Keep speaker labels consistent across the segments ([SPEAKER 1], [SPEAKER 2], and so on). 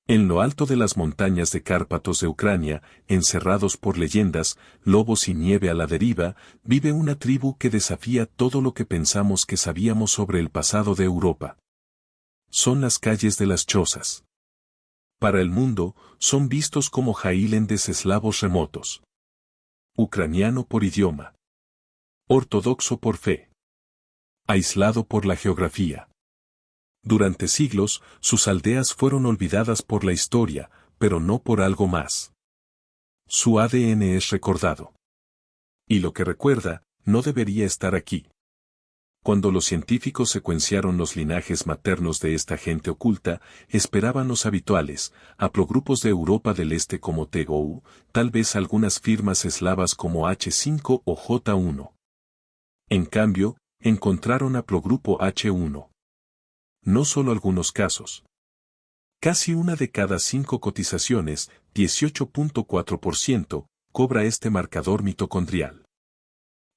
[SPEAKER 1] En lo alto de las montañas de Cárpatos de Ucrania, encerrados por leyendas, lobos y nieve a la deriva, vive una tribu que desafía todo lo que pensamos que sabíamos sobre el pasado de Europa. Son las calles de las chozas. Para el mundo, son vistos como jaílendes eslavos remotos. Ucraniano por idioma. Ortodoxo por fe. Aislado por la geografía. Durante siglos, sus aldeas fueron olvidadas por la historia, pero no por algo más. Su ADN es recordado. Y lo que recuerda, no debería estar aquí. Cuando los científicos secuenciaron los linajes maternos de esta gente oculta, esperaban los habituales, haplogrupos de Europa del Este como TGOU, tal vez algunas firmas eslavas como H5 o J1. En cambio, encontraron haplogrupo H1. No solo algunos casos. Casi una de cada 5 cotizaciones, 18.4%, cobra este marcador mitocondrial.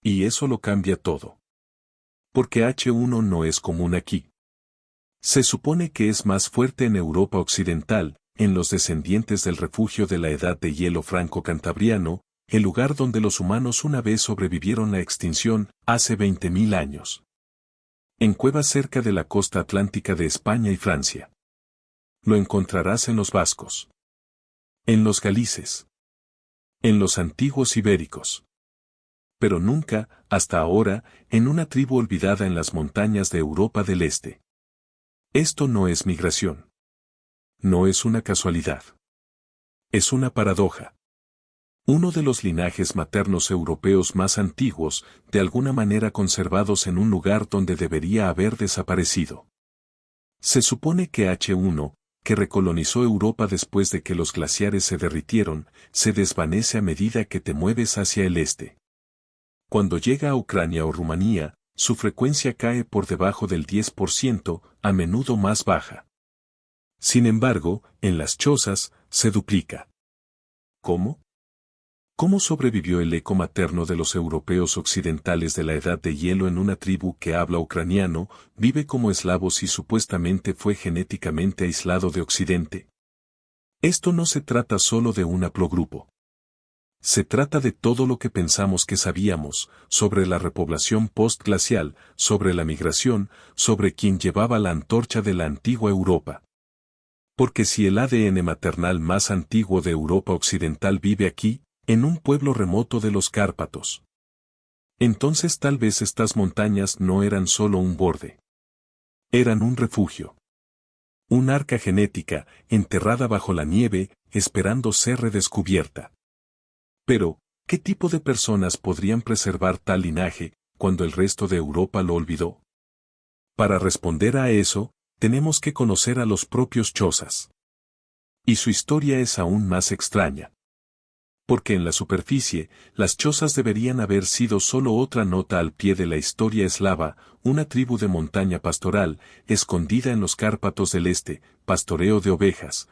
[SPEAKER 1] Y eso lo cambia todo. Porque H1 no es común aquí. Se supone que es más fuerte en Europa Occidental, en los descendientes del refugio de la Edad de Hielo franco-cantabriano, el lugar donde los humanos una vez sobrevivieron la extinción, hace 20.000 años. En cuevas cerca de la costa atlántica de España y Francia. Lo encontrarás en los vascos. En los galices. En los antiguos ibéricos. Pero nunca, hasta ahora, en una tribu olvidada en las montañas de Europa del Este. Esto no es migración. No es una casualidad. Es una paradoja. Uno de los linajes maternos europeos más antiguos, de alguna manera conservados en un lugar donde debería haber desaparecido. Se supone que H1, que recolonizó Europa después de que los glaciares se derritieron, se desvanece a medida que te mueves hacia el este. Cuando llega a Ucrania o Rumanía, su frecuencia cae por debajo del 10%, a menudo más baja. Sin embargo, en las chozas, se duplica. ¿Cómo? ¿Cómo sobrevivió el eco materno de los europeos occidentales de la Edad de Hielo en una tribu que habla ucraniano, vive como eslavos y supuestamente fue genéticamente aislado de Occidente? Esto no se trata solo de un haplogrupo. Se trata de todo lo que pensamos que sabíamos, sobre la repoblación postglacial, sobre la migración, sobre quien llevaba la antorcha de la antigua Europa. Porque si el ADN maternal más antiguo de Europa Occidental vive aquí, en un pueblo remoto de los Cárpatos, entonces tal vez estas montañas no eran solo un borde. Eran un refugio. Un arca genética, enterrada bajo la nieve, esperando ser redescubierta. Pero, ¿qué tipo de personas podrían preservar tal linaje, cuando el resto de Europa lo olvidó? Para responder a eso, tenemos que conocer a los propios chozas. Y su historia es aún más extraña. Porque en la superficie, las chozas deberían haber sido solo otra nota al pie de la historia eslava, una tribu de montaña pastoral, escondida en los Cárpatos del Este, pastoreo de ovejas,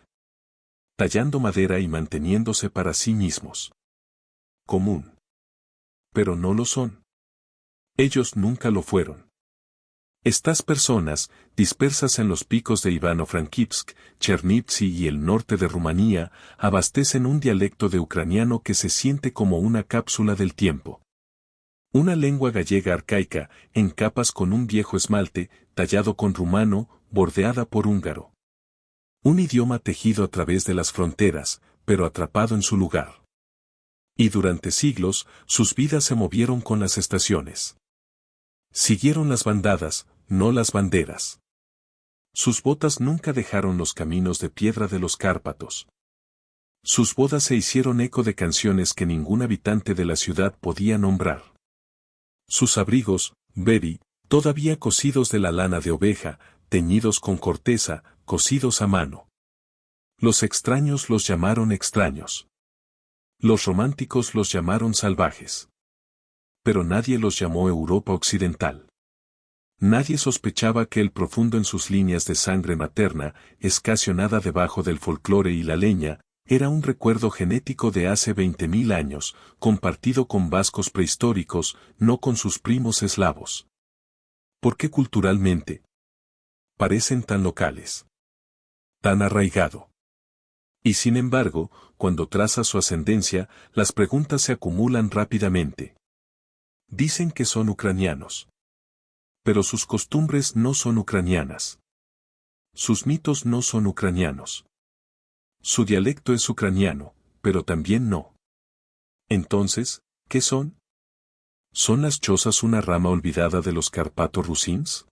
[SPEAKER 1] tallando madera y manteniéndose para sí mismos. Común. Pero no lo son. Ellos nunca lo fueron. Estas personas, dispersas en los picos de Ivano-Frankivsk, Chernivtsi y el norte de Rumanía, abastecen un dialecto de ucraniano que se siente como una cápsula del tiempo. Una lengua gallega arcaica, en capas con un viejo esmalte, tallado con rumano, bordeada por húngaro. Un idioma tejido a través de las fronteras, pero atrapado en su lugar. Y durante siglos, sus vidas se movieron con las estaciones. Siguieron las bandadas, no las banderas. Sus botas nunca dejaron los caminos de piedra de los Cárpatos. Sus bodas se hicieron eco de canciones que ningún habitante de la ciudad podía nombrar. Sus abrigos, beri, todavía cosidos de la lana de oveja, teñidos con corteza, cosidos a mano. Los extraños los llamaron extraños. Los románticos los llamaron salvajes. Pero nadie los llamó Europa Occidental. Nadie sospechaba que el profundo en sus líneas de sangre materna, escaso nada debajo del folclore y la leña, era un recuerdo genético de hace 20.000 años, compartido con vascos prehistóricos, no con sus primos eslavos. ¿Por qué culturalmente parecen tan locales? Tan arraigado. Y sin embargo, cuando traza su ascendencia, las preguntas se acumulan rápidamente. Dicen que son ucranianos. Pero sus costumbres no son ucranianas. Sus mitos no son ucranianos. Su dialecto es ucraniano, pero también no. Entonces, ¿qué son? ¿Son las chozas una rama olvidada de los Cárpatos rusins?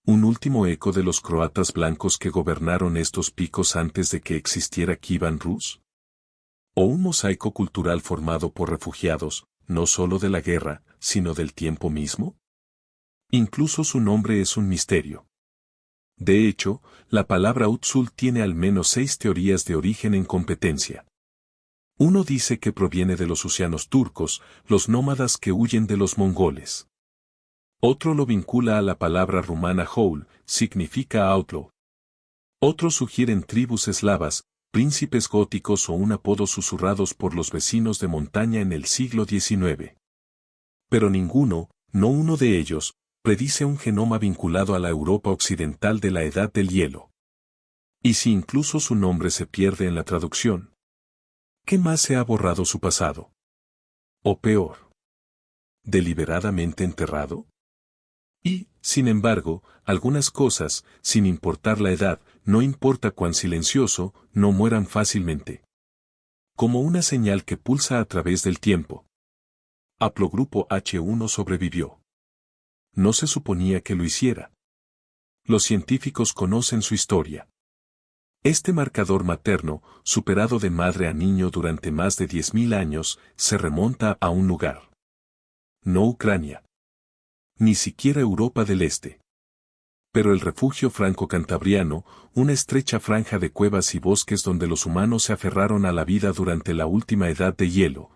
[SPEAKER 1] ¿Un último eco de los croatas blancos que gobernaron estos picos antes de que existiera Kievan Rus? ¿O un mosaico cultural formado por refugiados, no solo de la guerra, sino del tiempo mismo? Incluso su nombre es un misterio. De hecho, la palabra Utsul tiene al menos 6 teorías de origen en competencia. Uno dice que proviene de los husianos turcos, los nómadas que huyen de los mongoles. Otro lo vincula a la palabra rumana houl, significa outlaw. Otros sugieren tribus eslavas, príncipes góticos o un apodo susurrados por los vecinos de montaña en el siglo XIX. Pero ninguno, no uno de ellos, predice un genoma vinculado a la Europa occidental de la Edad del Hielo. ¿Y si incluso su nombre se pierde en la traducción? ¿Qué más se ha borrado su pasado? O peor, ¿deliberadamente enterrado? Y, sin embargo, algunas cosas, sin importar la edad, no importa cuán silencioso, no mueran fácilmente. Como una señal que pulsa a través del tiempo. Haplogrupo H1 sobrevivió. No se suponía que lo hiciera. Los científicos conocen su historia. Este marcador materno, superado de madre a niño durante más de 10.000 años, se remonta a un lugar. No Ucrania. Ni siquiera Europa del Este. Pero el refugio franco-cantabriano, una estrecha franja de cuevas y bosques donde los humanos se aferraron a la vida durante la última edad de hielo.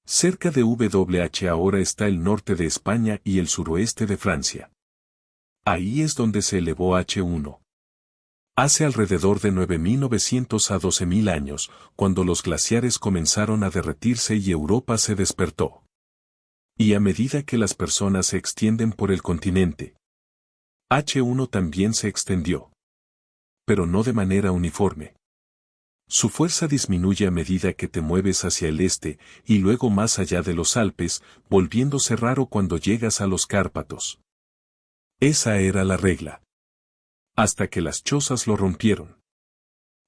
[SPEAKER 1] Cerca de WH ahora está el norte de España y el suroeste de Francia. Ahí es donde se elevó H1. Hace alrededor de 9.900 a 12.000 años, cuando los glaciares comenzaron a derretirse y Europa se despertó. Y a medida que las personas se extienden por el continente, H1 también se extendió. Pero no de manera uniforme. Su fuerza disminuye a medida que te mueves hacia el este, y luego más allá de los Alpes, volviéndose raro cuando llegas a los Cárpatos. Esa era la regla. Hasta que las chozas lo rompieron.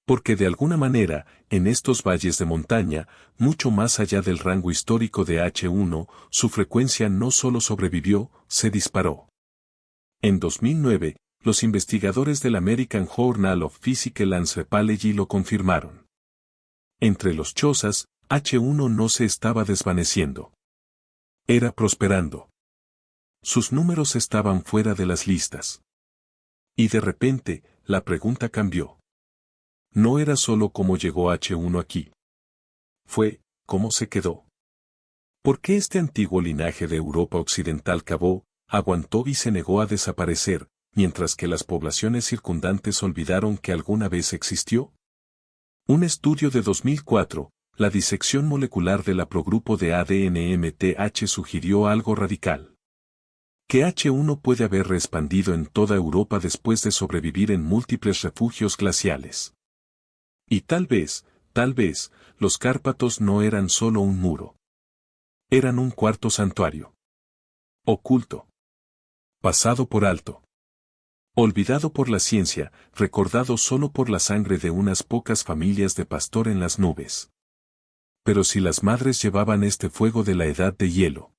[SPEAKER 1] Porque de alguna manera, en estos valles de montaña, mucho más allá del rango histórico de H1, su frecuencia no solo sobrevivió, se disparó. En 2009, los investigadores del American Journal of Physical Anthropology lo confirmaron. Entre los chozas, H1 no se estaba desvaneciendo. Era prosperando. Sus números estaban fuera de las listas. Y de repente, la pregunta cambió. No era solo cómo llegó H1 aquí. Fue, cómo se quedó. ¿Por qué este antiguo linaje de Europa occidental cavó, aguantó y se negó a desaparecer, mientras que las poblaciones circundantes olvidaron que alguna vez existió? Un estudio de 2004, la disección molecular del haplogrupo de ADN-MTH sugirió algo radical. Que H1 puede haber reexpandido en toda Europa después de sobrevivir en múltiples refugios glaciales. Y tal vez, los Cárpatos no eran solo un muro. Eran un cuarto santuario. Oculto. Pasado por alto. Olvidado por la ciencia, recordado solo por la sangre de unas pocas familias de pastor en las nubes. Pero si las madres llevaban este fuego de la edad de hielo,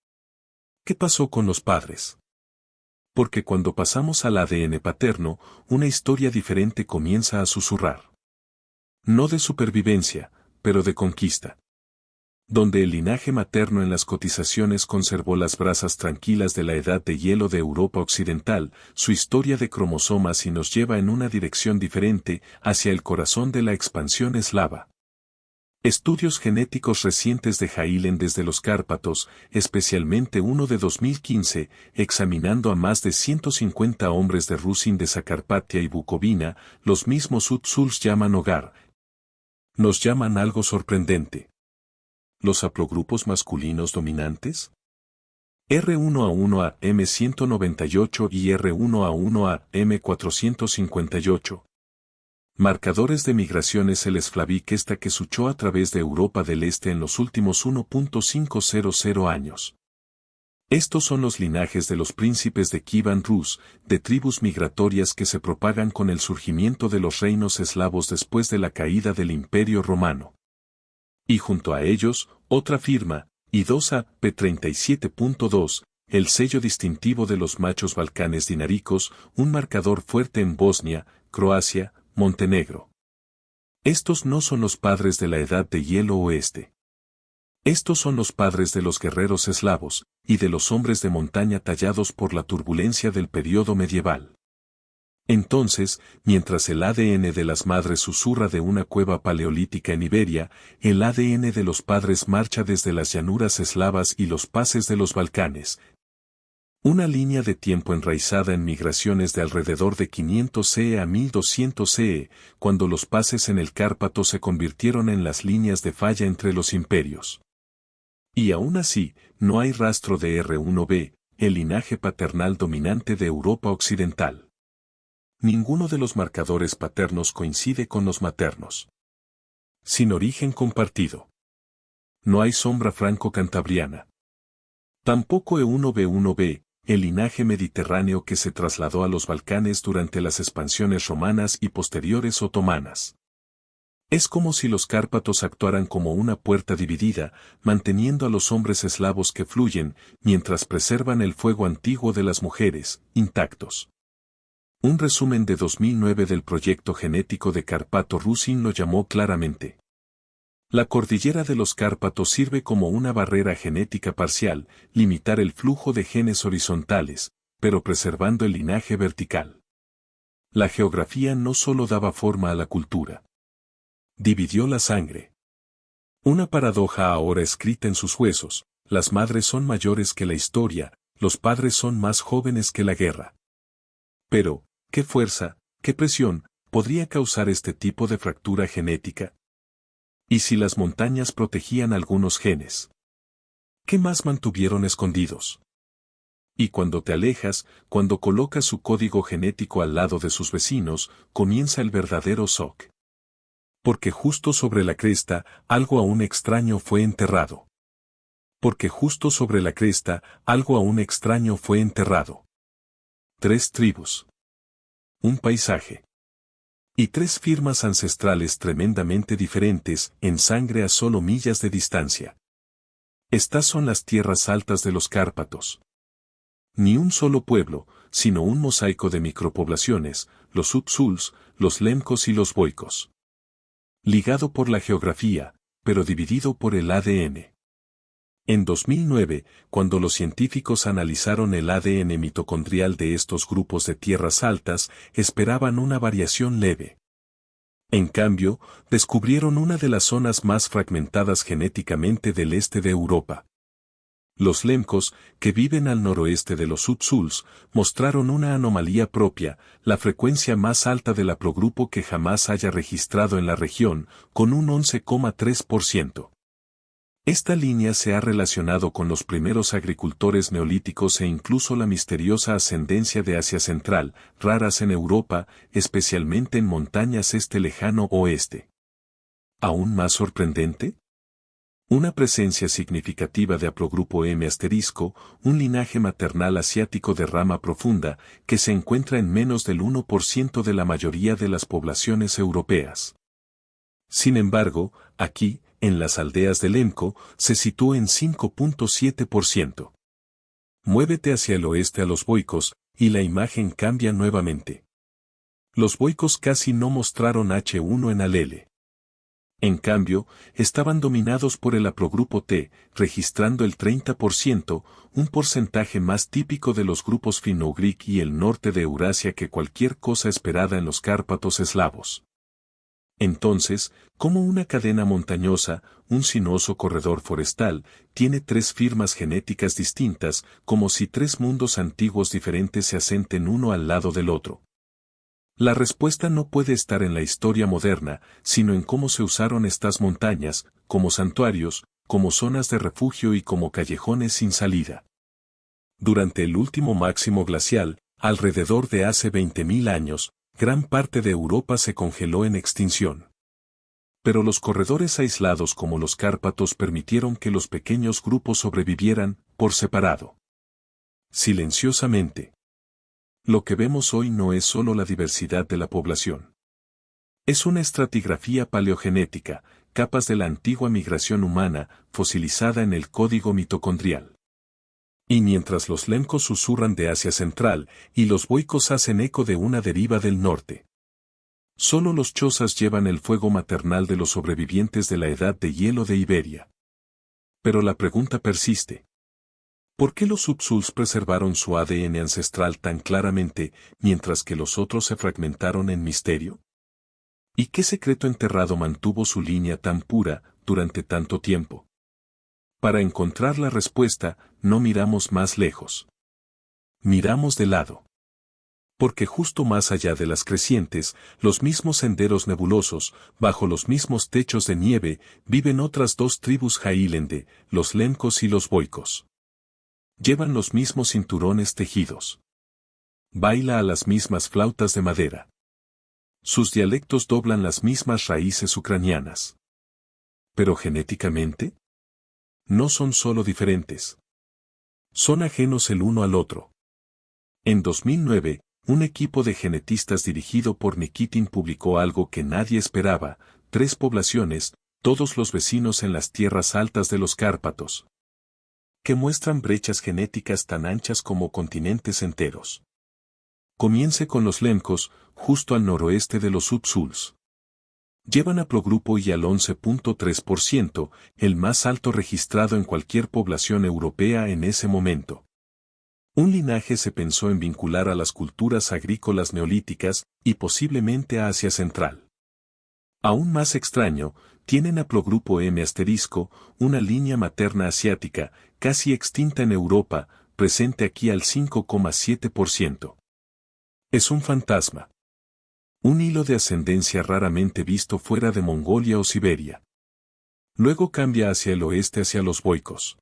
[SPEAKER 1] ¿qué pasó con los padres? Porque cuando pasamos al ADN paterno, una historia diferente comienza a susurrar. No de supervivencia, pero de conquista. Donde el linaje materno en las cotizaciones conservó las brasas tranquilas de la edad de hielo de Europa occidental, su historia de cromosomas y nos lleva en una dirección diferente, hacia el corazón de la expansión eslava. Estudios genéticos recientes de Hailen desde los Cárpatos, especialmente uno de 2015, examinando a más de 150 hombres de Rusin de Zakarpatia y Bucovina, los mismos Utsuls llaman hogar. Nos llaman algo sorprendente. ¿Los haplogrupos masculinos dominantes? R1A1A M198 y R1A1A M458. Marcadores de migraciones. El Slavik esta que suchó a través de Europa del Este en los últimos 1.500 años. Estos son los linajes de los príncipes de Kievan Rus, de tribus migratorias que se propagan con el surgimiento de los reinos eslavos después de la caída del Imperio Romano. Y junto a ellos, otra firma, Idosa P37.2, el sello distintivo de los machos balcanes dináricos, un marcador fuerte en Bosnia, Croacia, Montenegro. Estos no son los padres de la Edad de Hielo Oeste. Estos son los padres de los guerreros eslavos, y de los hombres de montaña tallados por la turbulencia del período medieval. Entonces, mientras el ADN de las madres susurra de una cueva paleolítica en Iberia, el ADN de los padres marcha desde las llanuras eslavas y los pases de los Balcanes. Una línea de tiempo enraizada en migraciones de alrededor de 500 CE a 1200 CE, cuando los pases en el Cárpato se convirtieron en las líneas de falla entre los imperios. Y aún así, no hay rastro de R1b, el linaje paternal dominante de Europa Occidental. Ninguno de los marcadores paternos coincide con los maternos. Sin origen compartido. No hay sombra franco-cantabriana. Tampoco E1b1b, el linaje mediterráneo que se trasladó a los Balcanes durante las expansiones romanas y posteriores otomanas. Es como si los Cárpatos actuaran como una puerta dividida, manteniendo a los hombres eslavos que fluyen, mientras preservan el fuego antiguo de las mujeres, intactos. Un resumen de 2009 del proyecto genético de Carpato-Rusin lo llamó claramente. La cordillera de los Cárpatos sirve como una barrera genética parcial, limitar el flujo de genes horizontales, pero preservando el linaje vertical. La geografía no solo daba forma a la cultura. Dividió la sangre. Una paradoja ahora escrita en sus huesos: las madres son mayores que la historia, los padres son más jóvenes que la guerra. Pero, ¿qué fuerza, qué presión, podría causar este tipo de fractura genética? ¿Y si las montañas protegían algunos genes? ¿Qué más mantuvieron escondidos? Y cuando te alejas, cuando colocas su código genético al lado de sus vecinos, comienza el verdadero shock. Porque justo sobre la cresta, algo aún extraño fue enterrado. Porque justo sobre la cresta, algo aún extraño fue enterrado. 3 tribus. Un paisaje. Y 3 firmas ancestrales tremendamente diferentes, en sangre a solo millas de distancia. Estas son las tierras altas de los Cárpatos. Ni un solo pueblo, sino un mosaico de micropoblaciones, los Upsuls, los Lemkos y los Boicos. Ligado por la geografía, pero dividido por el ADN. En 2009, cuando los científicos analizaron el ADN mitocondrial de estos grupos de tierras altas, esperaban una variación leve. En cambio, descubrieron una de las zonas más fragmentadas genéticamente del este de Europa. Los Lemkos, que viven al noroeste de los Upsuls, mostraron una anomalía propia, la frecuencia más alta del haplogrupo que jamás haya registrado en la región, con un 11,3%. Esta línea se ha relacionado con los primeros agricultores neolíticos e incluso la misteriosa ascendencia de Asia Central, raras en Europa, especialmente en montañas lejano oeste. ¿Aún más sorprendente? Una presencia significativa de haplogrupo M*, un linaje maternal asiático de rama profunda, que se encuentra en menos del 1% de la mayoría de las poblaciones europeas. Sin embargo, aquí, en las aldeas de Lemko, se sitúa en 5,7%. Muévete hacia el oeste a los Boicos, y la imagen cambia nuevamente. Los Boicos casi no mostraron H1 en alele. En cambio, estaban dominados por el haplogrupo T, registrando el 30%, un porcentaje más típico de los grupos finno-ugric y el norte de Eurasia que cualquier cosa esperada en los Cárpatos eslavos. Entonces, ¿cómo una cadena montañosa, un sinuoso corredor forestal, tiene 3 firmas genéticas distintas, como si 3 mundos antiguos diferentes se asenten uno al lado del otro? La respuesta no puede estar en la historia moderna, sino en cómo se usaron estas montañas, como santuarios, como zonas de refugio y como callejones sin salida. Durante el último máximo glacial, alrededor de hace 20.000 años, gran parte de Europa se congeló en extinción. Pero los corredores aislados como los Cárpatos permitieron que los pequeños grupos sobrevivieran, por separado. Silenciosamente. Lo que vemos hoy no es solo la diversidad de la población. Es una estratigrafía paleogenética, capas de la antigua migración humana, fosilizada en el código mitocondrial. Y mientras los lencos susurran de Asia Central, y los boicos hacen eco de una deriva del norte. Solo los chozas llevan el fuego maternal de los sobrevivientes de la edad de hielo de Iberia. Pero la pregunta persiste. ¿Por qué los Upsuls preservaron su ADN ancestral tan claramente, mientras que los otros se fragmentaron en misterio? ¿Y qué secreto enterrado mantuvo su línea tan pura, durante tanto tiempo? Para encontrar la respuesta, no miramos más lejos. Miramos de lado. Porque justo más allá de las crecientes, los mismos senderos nebulosos, bajo los mismos techos de nieve, viven otras dos tribus Jailende, los lencos y los boicos. Llevan los mismos cinturones tejidos. Baila a las mismas flautas de madera. Sus dialectos doblan las mismas raíces ucranianas. Pero genéticamente, no son solo diferentes. Son ajenos el uno al otro. En 2009, un equipo de genetistas dirigido por Nikitin publicó algo que nadie esperaba: 3 poblaciones, todos los vecinos en las tierras altas de los Cárpatos, que muestran brechas genéticas tan anchas como continentes enteros. Comience con los lencos, justo al noroeste de los Upsuls. Llevan haplogrupo Y al 11.3%, el más alto registrado en cualquier población europea en ese momento. Un linaje se pensó en vincular a las culturas agrícolas neolíticas, y posiblemente a Asia Central. Aún más extraño, tienen haplogrupo M*, una línea materna asiática, casi extinta en Europa, presente aquí al 5,7%. Es un fantasma. Un hilo de ascendencia raramente visto fuera de Mongolia o Siberia. Luego cambia hacia el oeste hacia los boicos.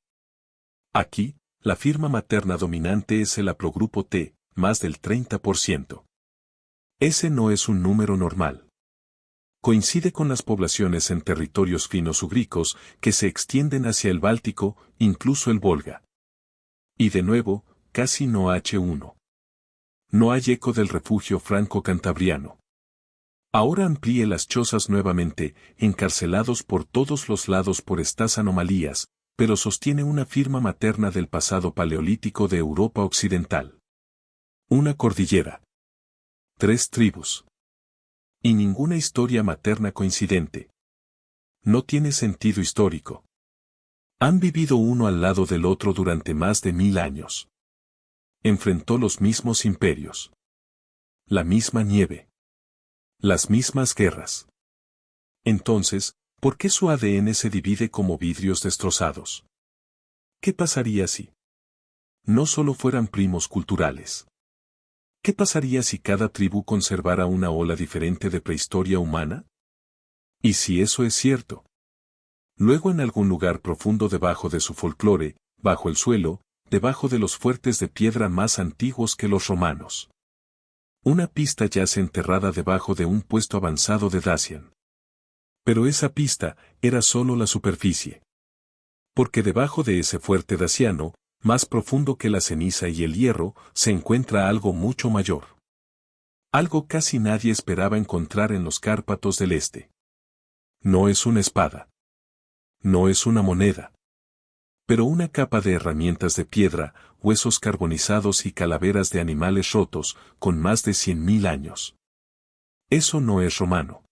[SPEAKER 1] Aquí, la firma materna dominante es el haplogrupo T, más del 30%. Ese no es un número normal. Coincide con las poblaciones en territorios fino-ugricos que se extienden hacia el Báltico, incluso el Volga. Y de nuevo, casi no H1. No hay eco del refugio franco-cantabriano. Ahora amplíe las chozas nuevamente, encarcelados por todos los lados por estas anomalías, pero sostiene una firma materna del pasado paleolítico de Europa Occidental. Una cordillera. 3 tribus. Y ninguna historia materna coincidente. No tiene sentido histórico. Han vivido uno al lado del otro durante más de 1000 años. Enfrentó los mismos imperios. La misma nieve. Las mismas guerras. Entonces, ¿por qué su ADN se divide como vidrios destrozados? ¿Qué pasaría si no solo fueran primos culturales? ¿Qué pasaría si cada tribu conservara una ola diferente de prehistoria humana? ¿Y si eso es cierto? Luego en algún lugar profundo debajo de su folclore, bajo el suelo, debajo de los fuertes de piedra más antiguos que los romanos. Una pista yace enterrada debajo de un puesto avanzado de Dacian. Pero esa pista era solo la superficie. Porque debajo de ese fuerte daciano, más profundo que la ceniza y el hierro, se encuentra algo mucho mayor. Algo casi nadie esperaba encontrar en los Cárpatos del Este. No es una espada. No es una moneda. Pero una capa de herramientas de piedra, huesos carbonizados y calaveras de animales rotos, con más de 100.000 años. Eso no es romano.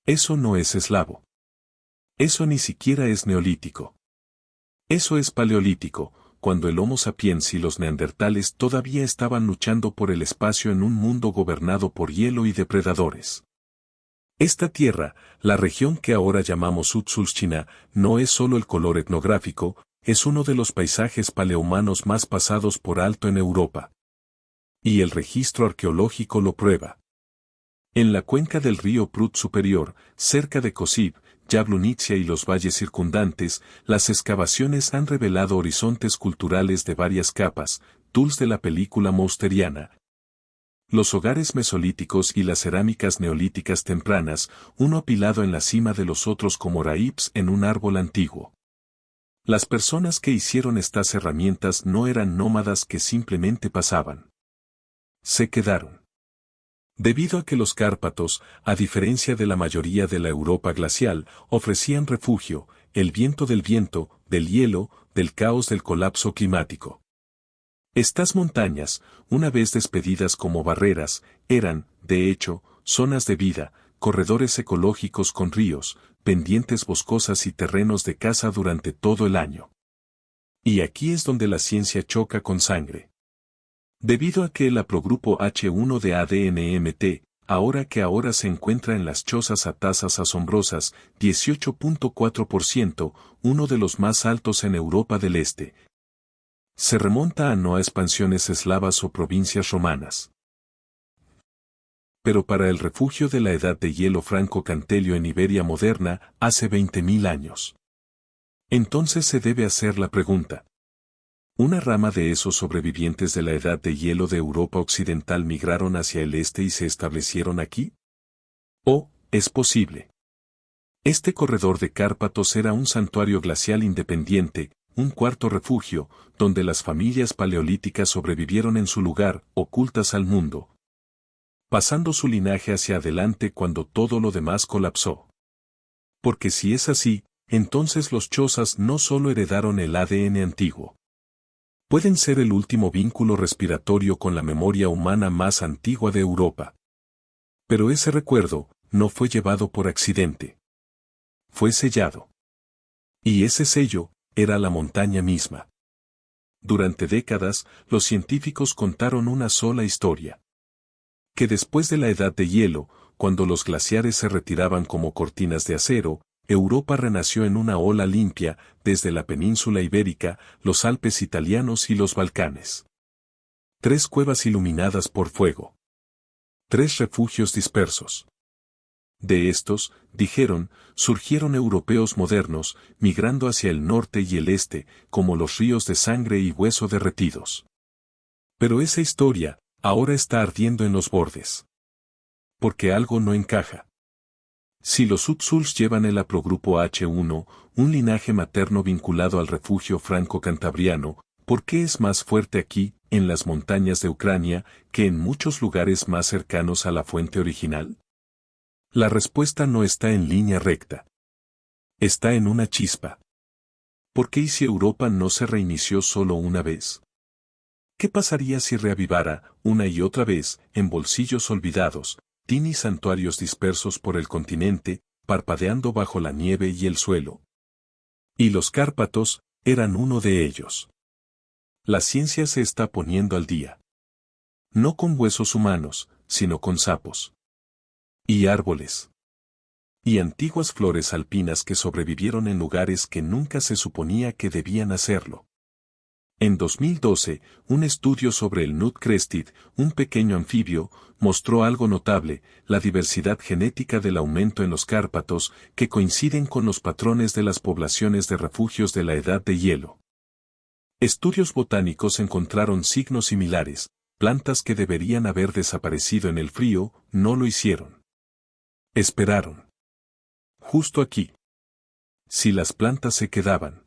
[SPEAKER 1] Eso no es eslavo. Eso ni siquiera es neolítico. Eso es paleolítico, cuando el Homo sapiens y los neandertales todavía estaban luchando por el espacio en un mundo gobernado por hielo y depredadores. Esta tierra, la región que ahora llamamos Utsulshchina, no es solo el color etnográfico, es uno de los paisajes paleohumanos más pasados por alto en Europa. Y el registro arqueológico lo prueba. En la cuenca del río Prut superior, cerca de Kosiv, Yablunitsia y los valles circundantes, las excavaciones han revelado horizontes culturales de varias capas, tools de la película mousteriana. Los hogares mesolíticos y las cerámicas neolíticas tempranas, uno apilado en la cima de los otros como raíces en un árbol antiguo. Las personas que hicieron estas herramientas no eran nómadas que simplemente pasaban. Se quedaron. Debido a que los Cárpatos, a diferencia de la mayoría de la Europa glacial, ofrecían refugio, el viento, del hielo, del caos del colapso climático. Estas montañas, una vez despedidas como barreras, eran, de hecho, zonas de vida, corredores ecológicos con ríos, pendientes boscosas y terrenos de caza durante todo el año. Y aquí es donde la ciencia choca con sangre. Debido a que el haplogrupo H1 de ADN-MT, ahora se encuentra en las chozas a tasas asombrosas, 18.4%, uno de los más altos en Europa del Este, se remonta a no a expansiones eslavas o provincias romanas. Pero para el refugio de la edad de hielo Franco-Cantelio en Iberia moderna, hace 20.000 años. Entonces se debe hacer la pregunta. ¿Una rama de esos sobrevivientes de la edad de hielo de Europa occidental migraron hacia el este y se establecieron aquí? ¿O, es posible? Este corredor de Cárpatos era un santuario glacial independiente, un cuarto refugio, donde las familias paleolíticas sobrevivieron en su lugar, ocultas al mundo, pasando su linaje hacia adelante cuando todo lo demás colapsó. Porque si es así, entonces los chozas no solo heredaron el ADN antiguo. Pueden ser el último vínculo respiratorio con la memoria humana más antigua de Europa. Pero ese recuerdo no fue llevado por accidente. Fue sellado. Y ese sello era la montaña misma. Durante décadas, los científicos contaron una sola historia. Que después de la edad de hielo, cuando los glaciares se retiraban como cortinas de acero, Europa renació en una ola limpia, desde la península ibérica, los Alpes italianos y los Balcanes. 3 cuevas iluminadas por fuego. 3 refugios dispersos. De estos, dijeron, surgieron europeos modernos, migrando hacia el norte y el este, como los ríos de sangre y hueso derretidos. Pero esa historia, ahora está ardiendo en los bordes. Porque algo no encaja. Si los Utsuls llevan el haplogrupo H1, un linaje materno vinculado al refugio franco-cantabriano, ¿por qué es más fuerte aquí, en las montañas de Ucrania, que en muchos lugares más cercanos a la fuente original? La respuesta no está en línea recta. Está en una chispa. ¿Por qué y si Europa no se reinició solo una vez? ¿Qué pasaría si reavivara, una y otra vez, en bolsillos olvidados, tini santuarios dispersos por el continente, parpadeando bajo la nieve y el suelo? Y los Cárpatos eran uno de ellos. La ciencia se está poniendo al día. No con huesos humanos, sino con sapos. Y árboles. Y antiguas flores alpinas que sobrevivieron en lugares que nunca se suponía que debían hacerlo. En 2012, un estudio sobre el Nut Crested, un pequeño anfibio, mostró algo notable, la diversidad genética del aumento en los Cárpatos, que coinciden con los patrones de las poblaciones de refugios de la edad de hielo. Estudios botánicos encontraron signos similares, plantas que deberían haber desaparecido en el frío, no lo hicieron. Esperaron. Justo aquí. Si las plantas se quedaban.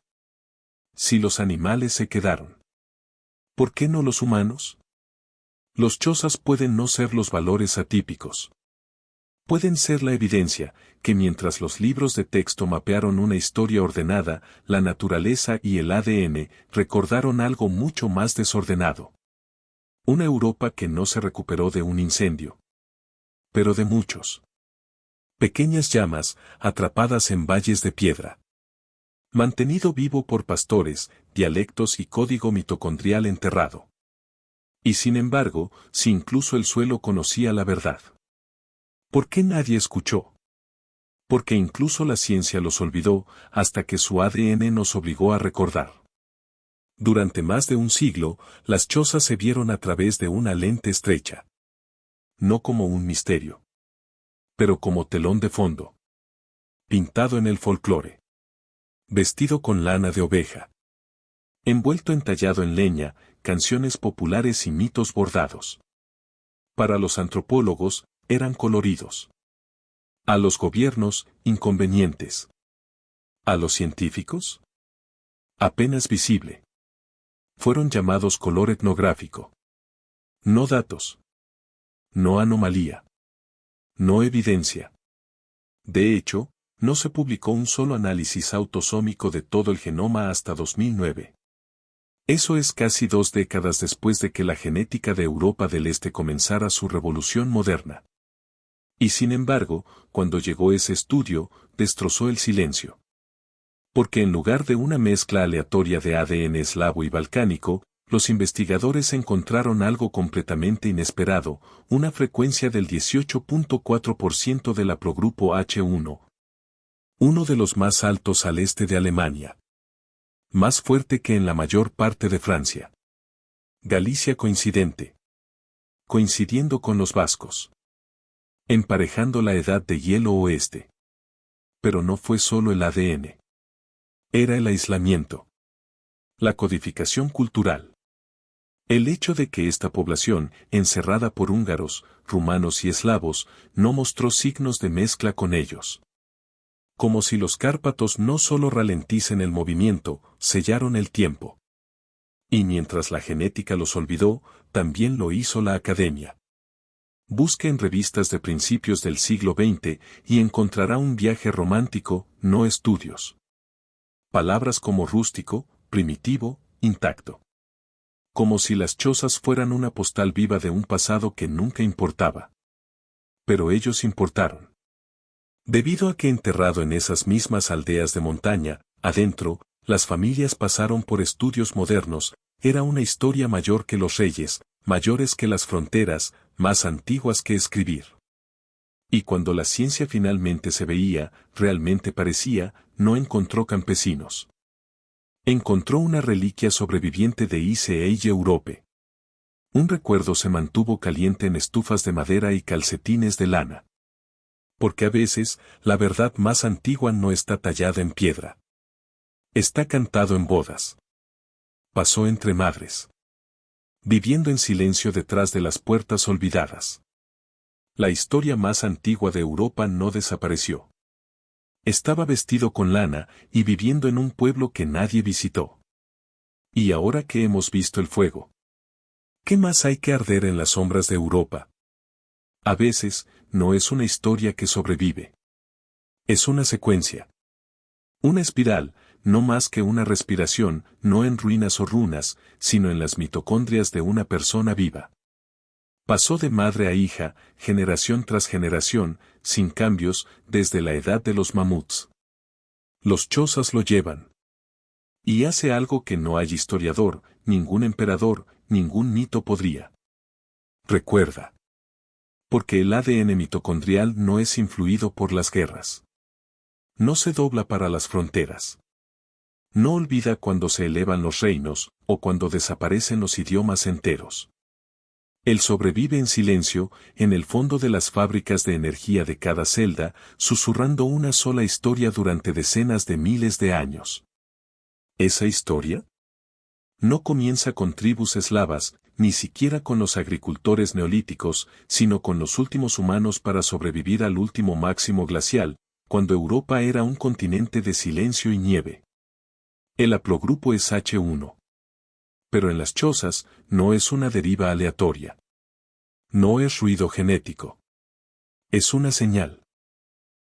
[SPEAKER 1] Si los animales se quedaron. ¿Por qué no los humanos? Los chozas pueden no ser los valores atípicos. Pueden ser la evidencia, que mientras los libros de texto mapearon una historia ordenada, la naturaleza y el ADN recordaron algo mucho más desordenado. Una Europa que no se recuperó de un incendio. Pero de muchos. Pequeñas llamas, atrapadas en valles de piedra. Mantenido vivo por pastores, dialectos y código mitocondrial enterrado. Y sin embargo, si incluso el suelo conocía la verdad. ¿Por qué nadie escuchó? Porque incluso la ciencia los olvidó, hasta que su ADN nos obligó a recordar. Durante más de un siglo, las chozas se vieron a través de una lente estrecha. No como un misterio. Pero como telón de fondo. Pintado en el folclore. Vestido con lana de oveja. Envuelto entallado en leña, canciones populares y mitos bordados. Para los antropólogos, eran coloridos. A los gobiernos, inconvenientes. A los científicos, apenas visible. Fueron llamados color etnográfico. No datos. No anomalía. No evidencia. De hecho, no se publicó un solo análisis autosómico de todo el genoma hasta 2009. Eso es casi 2 décadas después de que la genética de Europa del Este comenzara su revolución moderna. Y sin embargo, cuando llegó ese estudio, destrozó el silencio. Porque en lugar de una mezcla aleatoria de ADN eslavo y balcánico, los investigadores encontraron algo completamente inesperado, una frecuencia del 18.4% del haplogrupo H1. Uno de los más altos al este de Alemania. Más fuerte que en la mayor parte de Francia. Galicia coincidente. Coincidiendo con los vascos. Emparejando la edad de hielo oeste. Pero no fue solo el ADN. Era el aislamiento. La codificación cultural. El hecho de que esta población, encerrada por húngaros, rumanos y eslavos, no mostró signos de mezcla con ellos. Como si los Cárpatos no solo ralenticen el movimiento, sellaron el tiempo. Y mientras la genética los olvidó, también lo hizo la academia. Busque en revistas de principios del siglo XX y encontrará un viaje romántico, no estudios. Palabras como rústico, primitivo, intacto. Como si las chozas fueran una postal viva de un pasado que nunca importaba. Pero ellos importaron. Debido a que enterrado en esas mismas aldeas de montaña, adentro, las familias pasaron por estudios modernos, era una historia mayor que los reyes, mayores que las fronteras, más antiguas que escribir. Y cuando la ciencia finalmente se veía, realmente parecía, no encontró campesinos. Encontró una reliquia sobreviviente de Ice Age Europe. Un recuerdo se mantuvo caliente en estufas de madera y calcetines de lana. Porque a veces, la verdad más antigua no está tallada en piedra. Está cantado en bodas. Pasó entre madres. Viviendo en silencio detrás de las puertas olvidadas. La historia más antigua de Europa no desapareció. Estaba vestido con lana y viviendo en un pueblo que nadie visitó. Y ahora que hemos visto el fuego, ¿qué más hay que arder en las sombras de Europa? A veces, no es una historia que sobrevive. Es una secuencia. Una espiral, no más que una respiración, no en ruinas o runas, sino en las mitocondrias de una persona viva. Pasó de madre a hija, generación tras generación, sin cambios, desde la edad de los mamuts. Los chozas lo llevan. Y hace algo que no hay historiador, ningún emperador, ningún mito podría. Recuerda. Porque el ADN mitocondrial no es influido por las guerras. No se dobla para las fronteras. No olvida cuando se elevan los reinos, o cuando desaparecen los idiomas enteros. Él sobrevive en silencio, en el fondo de las fábricas de energía de cada celda, susurrando una sola historia durante decenas de miles de años. ¿Esa historia? No comienza con tribus eslavas, ni siquiera con los agricultores neolíticos, sino con los últimos humanos para sobrevivir al último máximo glacial, cuando Europa era un continente de silencio y nieve. El haplogrupo es H1. Pero en las chozas, no es una deriva aleatoria. No es ruido genético. Es una señal.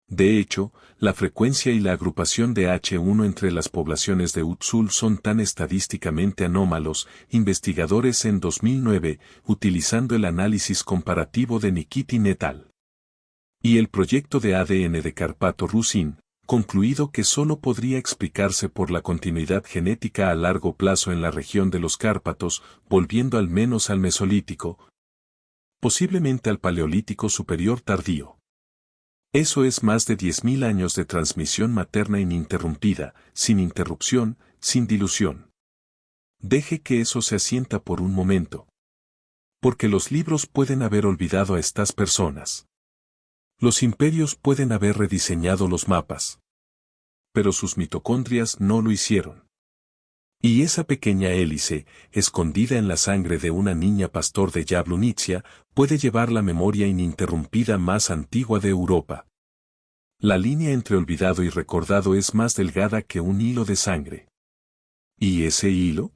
[SPEAKER 1] De hecho, la frecuencia y la agrupación de H1 entre las poblaciones de Utsul son tan estadísticamente anómalos, investigadores en 2009, utilizando el análisis comparativo de Nikitin et al. Y el proyecto de ADN de Karpato-Rusin, concluido que solo podría explicarse por la continuidad genética a largo plazo en la región de los Cárpatos, volviendo al menos al Mesolítico, posiblemente al Paleolítico superior tardío. Eso es más de 10.000 años de transmisión materna ininterrumpida, sin interrupción, sin dilución. Deje que eso se asienta por un momento. Porque los libros pueden haber olvidado a estas personas. Los imperios pueden haber rediseñado los mapas. Pero sus mitocondrias no lo hicieron. Y esa pequeña hélice, escondida en la sangre de una niña pastor de Yablunitsia, puede llevar la memoria ininterrumpida más antigua de Europa. La línea entre olvidado y recordado es más delgada que un hilo de sangre. ¿Y ese hilo?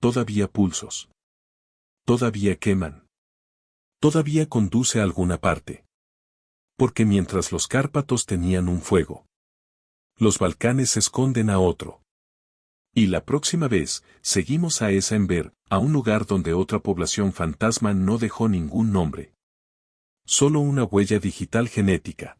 [SPEAKER 1] Todavía pulsos. Todavía queman. Todavía conduce a alguna parte. Porque mientras los Cárpatos tenían un fuego, los Balcanes esconden a otro. Y la próxima vez, seguimos a esa Enver, a un lugar donde otra población fantasma no dejó ningún nombre. Solo una huella digital genética.